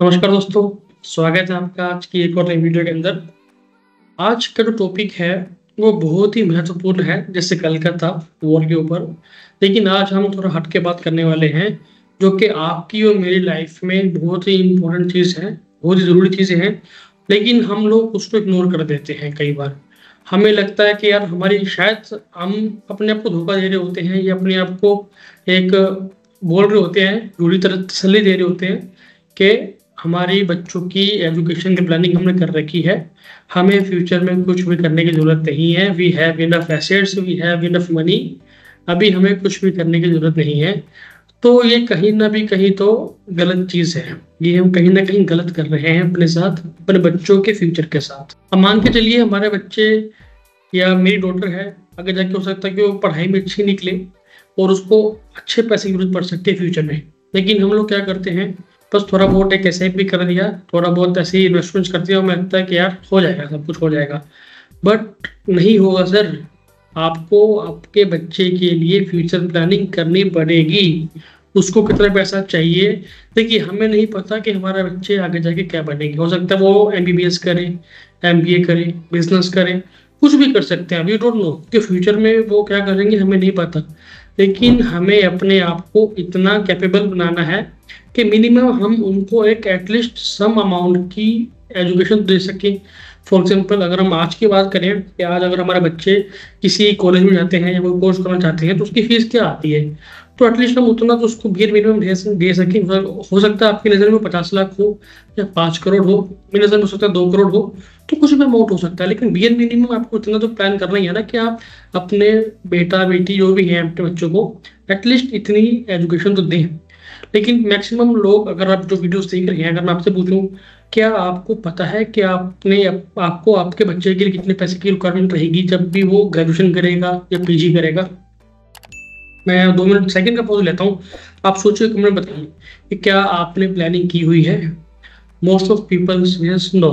नमस्कार दोस्तों, स्वागत है आपका आज की एक और नई वीडियो के अंदर। आज का जो टॉपिक है वो बहुत ही महत्वपूर्ण है, जैसे कल का था वॉर के ऊपर। लेकिन आज हम थोड़ा हट के बात करने वाले हैं, जो कि आपकी और मेरी लाइफ में बहुत ही इम्पोर्टेंट चीज़ है, बहुत ही ज़रूरी चीज़ें हैं। लेकिन हम लोग उसको इग्नोर कर देते हैं। कई बार हमें लगता है कि यार हमारी शायद हम अपने आप को धोखा दे रहे होते हैं या अपने आप को एक बोल रहे होते हैं, पूरी तरह तसल्ली दे रहे होते हैं कि हमारी बच्चों की एजुकेशन की प्लानिंग हमने कर रखी है, हमें फ्यूचर में कुछ भी करने की ज़रूरत नहीं है। We have enough assets, we have enough money, अभी हमें कुछ भी करने की ज़रूरत नहीं है। तो ये कहीं ना भी कहीं तो गलत चीज़ है। ये हम कहीं ना कहीं गलत कर रहे हैं अपने साथ, अपने बच्चों के फ्यूचर के साथ। अब मान के चलिए हमारे बच्चे या मेरी डॉटर है, आगे जाके हो सकता है कि वो पढ़ाई में अच्छी निकले और उसको अच्छे पैसे की जरूरत पड़ सकती है फ्यूचर में। लेकिन हम लोग क्या करते हैं, बस थोड़ा बहुत एक ऐसे भी कर दिया, थोड़ा बहुत ऐसे ही इन्वेस्टमेंट्स कर दिया, हमें लगता है कि यार हो जाएगा, सब कुछ हो जाएगा। बट नहीं होगा सर। आपको आपके बच्चे के लिए फ्यूचर प्लानिंग करनी पड़ेगी। उसको कितना पैसा चाहिए, देखिए हमें नहीं पता कि हमारे बच्चे आगे जाके क्या बनेंगे। हो सकता है वो MBBS करे, MBA करे, बिजनेस करे, कुछ भी कर सकते हैं। वी डोंट नो कि फ्यूचर में वो क्या करेंगे, हमें नहीं पता। लेकिन हमें अपने आप को इतना कैपेबल बनाना है कि मिनिमम हम उनको एक एटलीस्ट सम अमाउंट की एजुकेशन दे सकें। फॉर एग्जांपल अगर हम आज की बात करें कि आज अगर हमारे बच्चे किसी कॉलेज में जाते हैं या कोई कोर्स करना चाहते हैं तो उसकी फीस क्या आती है, तो एटलीस्ट हम उतना तो उसको बियर मिनिमम दे सकें। हो सकता है आपकी नज़र में 50 लाख हो या 5 करोड़ हो, मेरी नज़र में हो सकता है 2 करोड़ हो, तो कुछ भी अमाउंट हो सकता है। लेकिन बियर मिनिमम आपको इतना तो प्लान करना ही है ना कि आप अपने बेटा बेटी जो भी हैं अपने बच्चों को एटलीस्ट इतनी एजुकेशन तो दें। लेकिन मैक्सिमम लोग, अगर आप जो वीडियोस देख रहे हैं, अगर मैं आपसे पूछूं क्या आपको पता है कि आपको आपके बच्चे के लिए कितने पैसे की रिक्वायरमेंट रहेगी जब भी वो ग्रेजुएशन करेगा या PG करेगा? मैं 2 मिनट सेकंड का पॉज लेता हूँ, आप सोचिए, कमेंट बताइए कि क्या आपने प्लानिंग की हुई है। Most of peoples yes no,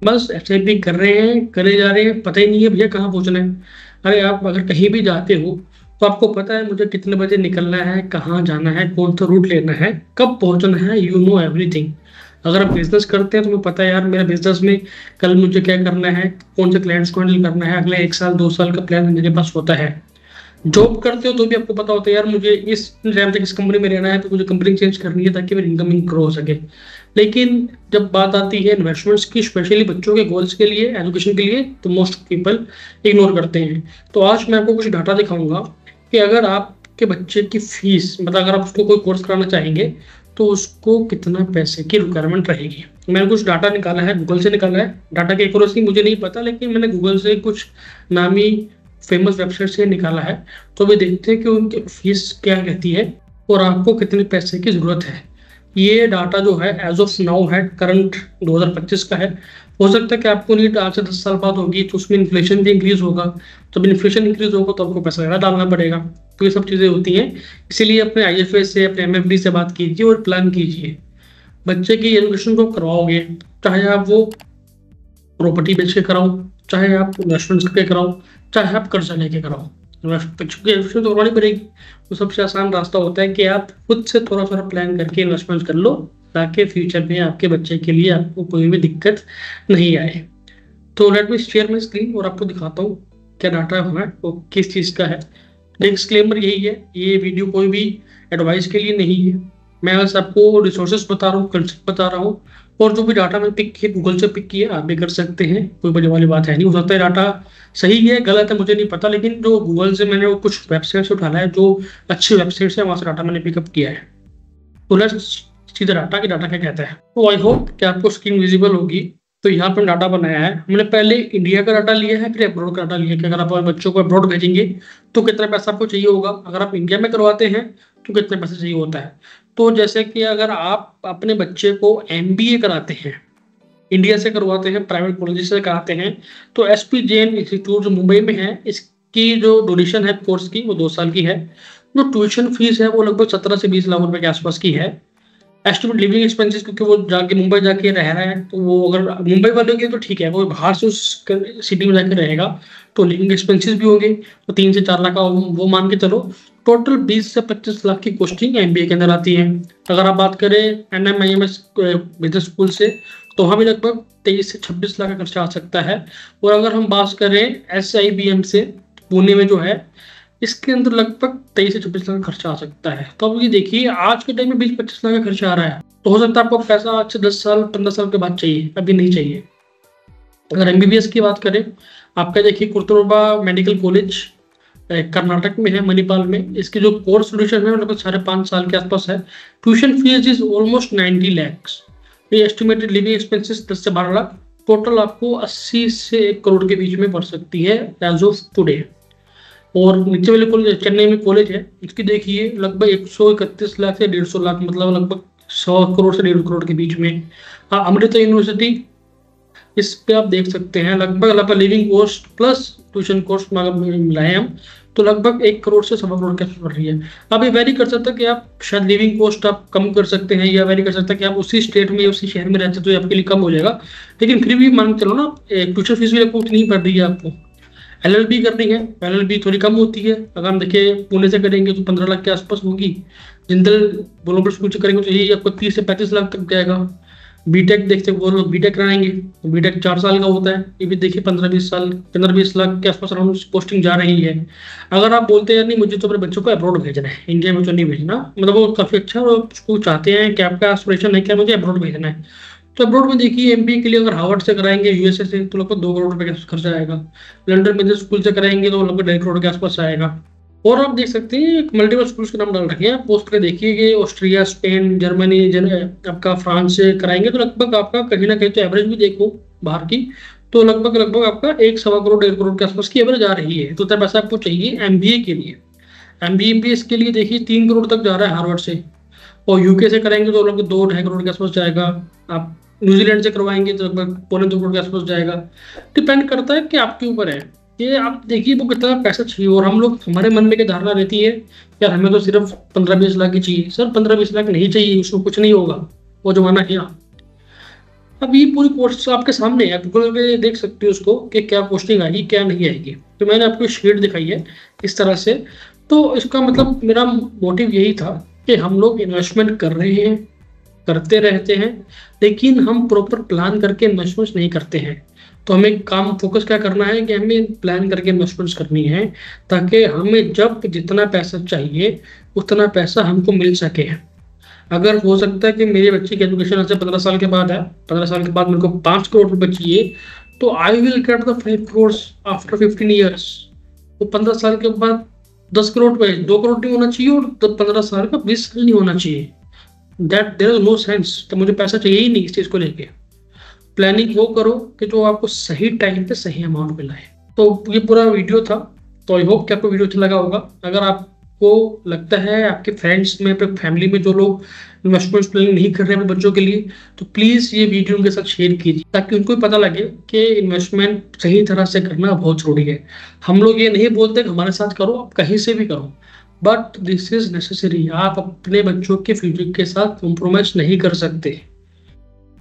बस ऐसे भी कर रहे हैं, करे जा रहे हैं, पता ही नहीं है भैया कहाँ पहुँचना है। अरे आप अगर कहीं भी जाते हो तो आपको पता है मुझे कितने बजे निकलना है, कहाँ जाना है, कौन सा रूट लेना है, कब पहुँचना है, यू नो एवरीथिंग। अगर आप बिजनेस करते हैं तो तुम्हें पता है यार मेरा बिजनेस में कल मुझे क्या करना है, कौन से क्लाइंट्स को हैंडल करना है, अगले 1 साल 2 साल का प्लान मेरे पास होता है। जॉब करते हो तो भी आपको पता होता है यार मुझे इस टाइम तक इस कंपनी में रहना है, तो मुझे कंपनी चेंज करनी है ताकि मेरी इनकम ग्रो हो सके। लेकिन जब बात आती है इन्वेस्टमेंट्स की, स्पेशली बच्चों के गोल्स के लिए, एजुकेशन के लिए, तो मोस्ट पीपल इग्नोर करते हैं। तो आज मैं आपको कुछ डाटा दिखाऊंगा कि अगर आपके बच्चे की फीस, मतलब अगर आप उसको कोई कोर्स कराना चाहेंगे तो उसको कितना पैसे की रिक्वायरमेंट रहेगी। मैंने कुछ डाटा निकाला है, गूगल से निकाला है। डाटा की एक्यूरेसी मुझे नहीं पता, लेकिन मैंने गूगल से कुछ नामी फेमस वेबसाइट से निकाला है। तो वे देखते हैं कि उनकी फीस क्या कहती है और आपको कितने पैसे की ज़रूरत है। ये डाटा जो है एज ऑफ नाउ है, करंट 2025 का है। हो सकता है कि आपको नीड आज से 10 साल बाद होगी तो उसमें इन्फ्लेशन भी इंक्रीज होगा। जब इन्फ्लेशन इंक्रीज होगा तो आपको पैसा ज़्यादा डालना पड़ेगा। तो ये सब चीज़ें होती हैं, इसीलिए अपने IFA से, अपने MFD से बात कीजिए और प्लान कीजिए। बच्चे की एजुकेशन को करवाओगे, चाहे आप वो प्रॉपर्टी बेच के कराओ, चाहे आप इन्वेस्टमेंट्स करके कराओ, चाहे आप कर्जा लेके कराओ, बच्चों की एजुकेशन तो करवानी पड़ेगी। तो सबसे आसान रास्ता होता है कि आप खुद से थोड़ा थोड़ा प्लान करके इन्वेस्टमेंट कर लो, ताकि फ्यूचर में आपके बच्चे के लिए आपको कोई भी दिक्कत नहीं आए। तो let me share my screen और आपको दिखाता हूँ क्या डाटा है वो किस चीज़ का है। डिस्क्लेमर यही है, ये वीडियो कोई भी एडवाइस के लिए नहीं है। मैं बस आपको रिसोर्सेस बता रहा हूँ, कंसेप्ट बता रहा हूँ, और जो भी डाटा मैंने पिक किया, गूगल से पिक किया, आप भी कर सकते हैं, कोई बड़ी वाली बात है नहीं। हो सकता है डाटा सही है, गलत है, मुझे नहीं पता, लेकिन जो गूगल से मैंने वो कुछ वेबसाइट से उठाना है, जो अच्छी वेबसाइट है, वहाँ से डाटा मैंने पिकअप किया है। तो लेट्स सीधा डाटा की डाटा क्या कहता है। तो आई होप कि आपको स्क्रीन विजिबल होगी। तो यहाँ पर डाटा बनाया है हमने, पहले इंडिया का डाटा लिया है, फिर अब्रॉड का डाटा लिया है कि अगर आप बच्चों को अब्रॉड भेजेंगे तो कितना पैसा आपको चाहिए होगा, अगर आप इंडिया में करवाते हैं तो कितने पैसे चाहिए होता है। तो जैसे कि अगर आप अपने बच्चे को MBA कराते हैं, इंडिया से करवाते हैं, प्राइवेट कॉलेज से कराते हैं, तो SP जैन इंस्टीट्यूट जो मुंबई में है, इसकी जो ड्यूरेशन है कोर्स की वो 2 साल की है। जो ट्यूशन फीस है वो लगभग 17 से 20 लाख रुपए के आसपास की है। एस्टिमेट लिविंग एक्सपेंसेस, क्योंकि वो जाके मुंबई जाके रह रहा है, तो वो अगर मुंबई वाले के तो ठीक है, वो बाहर से उस सिटी में जाके रहेगा तो लिविंग एक्सपेंसेस भी होंगे, तो 3 से 4 लाख का वो मान के चलो। टोटल 20 से 25 लाख की कॉस्टिंग एमबीए के अंदर आती है। अगर आप बात करें एनएमआईएमएस बिजनेस स्कूल से, तो वहाँ भी लगभग 23 से 26 लाख का खर्चा आ सकता है। और अगर हम बात करें एसआईबीएम से पुणे में जो है, इसके अंदर लगभग 23 से 26 लाख का खर्चा आ सकता है। तो अब ये देखिए, आज के टाइम में 20-25 लाख का खर्चा आ रहा है, तो हो सकता है आपको पैसा आज से 10 साल 15 साल के बाद चाहिए, अभी नहीं चाहिए। अगर एमबीबीएस की बात करें, आपका देखिए कुर्तुरबा मेडिकल कॉलेज कर्नाटक में है, मणिपाल में। इसकी जो कोर्स ड्यूरेशन है लगभग 5.5 साल के आसपास है। Tuition fees is almost 90 lakhs. ये एस्टिमेटेड लिविंग एक्सपेंसेस 10 से 12 लाख। टोटल आपको 80 से 1 करोड़ के बीच में पड़ सकती है एज ऑफ टुडे। और नीचे वाले कॉलेज चेन्नई में कॉलेज है, इसकी देखिए लगभग 131 लाख से 150 लाख, मतलब लगभग 100 करोड़ से 1.5 करोड़ के बीच में। हाँ, अमृता यूनिवर्सिटी, इस पे आप देख सकते हैं लगभग living cost plus tuition cost मिलाए हम, तो लगभग 1 करोड़ से 1.25 करोड़ के आसपास पड़ रही है। अब ये वेरी कर सकता है कि आप शायद लिविंग कॉस्ट आप कम कर सकते हैं, या वेरी कर सकता है कि आप उसी स्टेट में उसी शहर में रहते हैं तो ये आपके लिए कम हो जाएगा। लेकिन फिर भी मान के चलो ना, ट्यूशन फीस भी आपको उतनी पड़ रही है। आपको एलएलबी करनी है, एलएलबी थोड़ी कम होती है। अगर हम देखें पुणे से करेंगे तो 15 लाख के आसपास होगी। जिंदल ग्लोबल स्कूल से करेंगे तो यही आपको 30 से 35 लाख तक जाएगा। बीटेक देखते वो लोग बीटेक कराएंगे तो बीटेक 4 साल का होता है, ये भी देखिए 15-20 लाख के आसपास अराउंड पोस्टिंग जा रही है। अगर आप बोलते हैं नहीं मुझे तो अपने बच्चों को अब्रॉड भेजना है, इंडिया में तो नहीं भेजना, मतलब वो काफ़ी अच्छा और उसको चाहते हैं कि आपका एस्पिरेशन है कि मुझे अब्रॉड भेजना है, तो अब्रॉड में देखिए एमबीए के लिए अगर हार्वर्ड से कराएंगे यूएसए से तो लगभग 2 करोड़ रुपए का खर्चा आएगा। लंदन बिजनेस स्कूल से कराएंगे तो लगभग 1.5 करोड़ के आसपास आएगा। और आप देख सकते हैं मल्टीपल स्कूल्स के नाम डाल रखे हैं, पोस्ट पे देखिए कि ऑस्ट्रिया, स्पेन, जर्मनी, आपका फ्रांस से कराएंगे तो लगभग आपका कहीं ना कहीं तो एवरेज भी देखो बाहर की, तो लगभग आपका 1 सवा करोड़ 1.5 करोड़ के आसपास की एवरेज आ रही है। तो तब ऐसा आपको चाहिए एमबीए के लिए। एमबीबीएस के लिए देखिए 3 करोड़ तक जा रहा है हार्वर्ड से, और यूके से कराएंगे तो लगभग 2-2.5 करोड़ के आसपास जाएगा। आप न्यूजीलैंड से करवाएंगे तो लगभग 1.25 करोड़ के आसपास जाएगा। डिपेंड करता है कि आपके ऊपर है कि आप देखिए वो कितना पैसा चाहिए। और हम लोग, हमारे मन में क्या धारणा रहती है, यार हमें तो सिर्फ 15-20 लाख की चाहिए। सर 15-20 लाख नहीं चाहिए, उसमें कुछ नहीं होगा, वो जमाना है। अब ये पूरी पोस्ट आपके सामने है, आप गूगल पे देख सकते हो उसको कि क्या पोस्टिंग आएगी क्या नहीं आएगी। तो मैंने आपको शीट दिखाई है इस तरह से। तो इसका मतलब मेरा मोटिव यही था कि हम लोग इन्वेस्टमेंट कर रहे हैं, करते रहते हैं, लेकिन हम प्रॉपर प्लान करके इन्वेस्टमेंट्स नहीं करते हैं। तो हमें काम फोकस क्या करना है कि हमें प्लान करके इन्वेस्टमेंट्स करनी है, ताकि हमें जब जितना पैसा चाहिए उतना पैसा हमको मिल सके। अगर हो सकता है कि मेरे बच्चे की एजुकेशन आज से 15 साल के बाद है, 15 साल के बाद मेरे को 5 करोड़ रुपए चाहिए, तो I will get the 5 crore after 15 years. तो 15 साल के बाद 10 करोड़ रुपए, 2 करोड़ नहीं होना चाहिए, और 15 साल का 20 साल नहीं होना चाहिए। That there is no sense. तो मुझे पैसा चाहिए ही नहीं इस चीज को लेके। प्लानिंग वो करो कि जो आपको सही टाइम पे सही अमाउंट मिलाए। तो ये पूरा वीडियो था। तो आई होप कि आपको वीडियो अच्छा लगा होगा। अगर आपको लगता है आपके फ्रेंड्स में, अपने फैमिली में जो लोग इन्वेस्टमेंट प्लानिंग नहीं कर रहे हैं अपने बच्चों के लिए, तो प्लीज़ ये वीडियो उनके साथ शेयर कीजिए, ताकि उनको भी पता लगे कि इन्वेस्टमेंट सही तरह से करना बहुत जरूरी है। हम लोग ये नहीं बोलते कि हमारे साथ करो, आप कहीं से भी करो, बट दिस इज नेसेसरी। आप अपने बच्चों के फ्यूचर के साथ कॉम्प्रोमाइज नहीं कर सकते।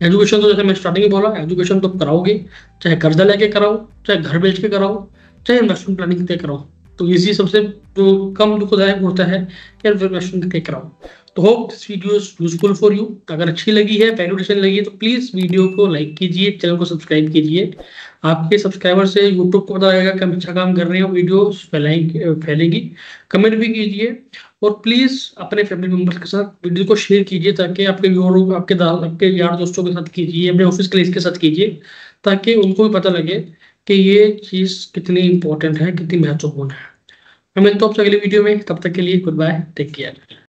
एजुकेशन तो जैसे मैं स्टार्टिंग में बोला, एजुकेशन तो कराओगे, चाहे कर्जा लेके कराओ, चाहे घर बेच के कराओ, चाहे इन्वेस्टमेंट प्लानिंग करके कराओ। तो इसी सबसे जो कम दुखदायक होता है कि इन्वेस्टमेंट करके कराओ। तो hope this video is useful for you. अगर अच्छी लगी है, वैल्यूएशन लगी है, तो प्लीज वीडियो को लाइक कीजिए, चैनल को सब्सक्राइब कीजिए। आपके सब्सक्राइबर से यूट्यूब को पता लगेगा कि हम अच्छा काम कर रहे हैं, वीडियो फैलेगी। कमेंट भी कीजिए, और प्लीज अपने फैमिली मेंबर्स के साथ वीडियो को शेयर कीजिए, ताकि आपके यार दोस्तों के साथ कीजिए, अपने ऑफिस के के साथ कीजिए, ताकि उनको भी पता लगे कि ये चीज कितनी इंपॉर्टेंट है, कितनी महत्वपूर्ण है। मैं मिलता हूँ आपसे अगली वीडियो में, तब तक के लिए गुड बाय, टेक केयर।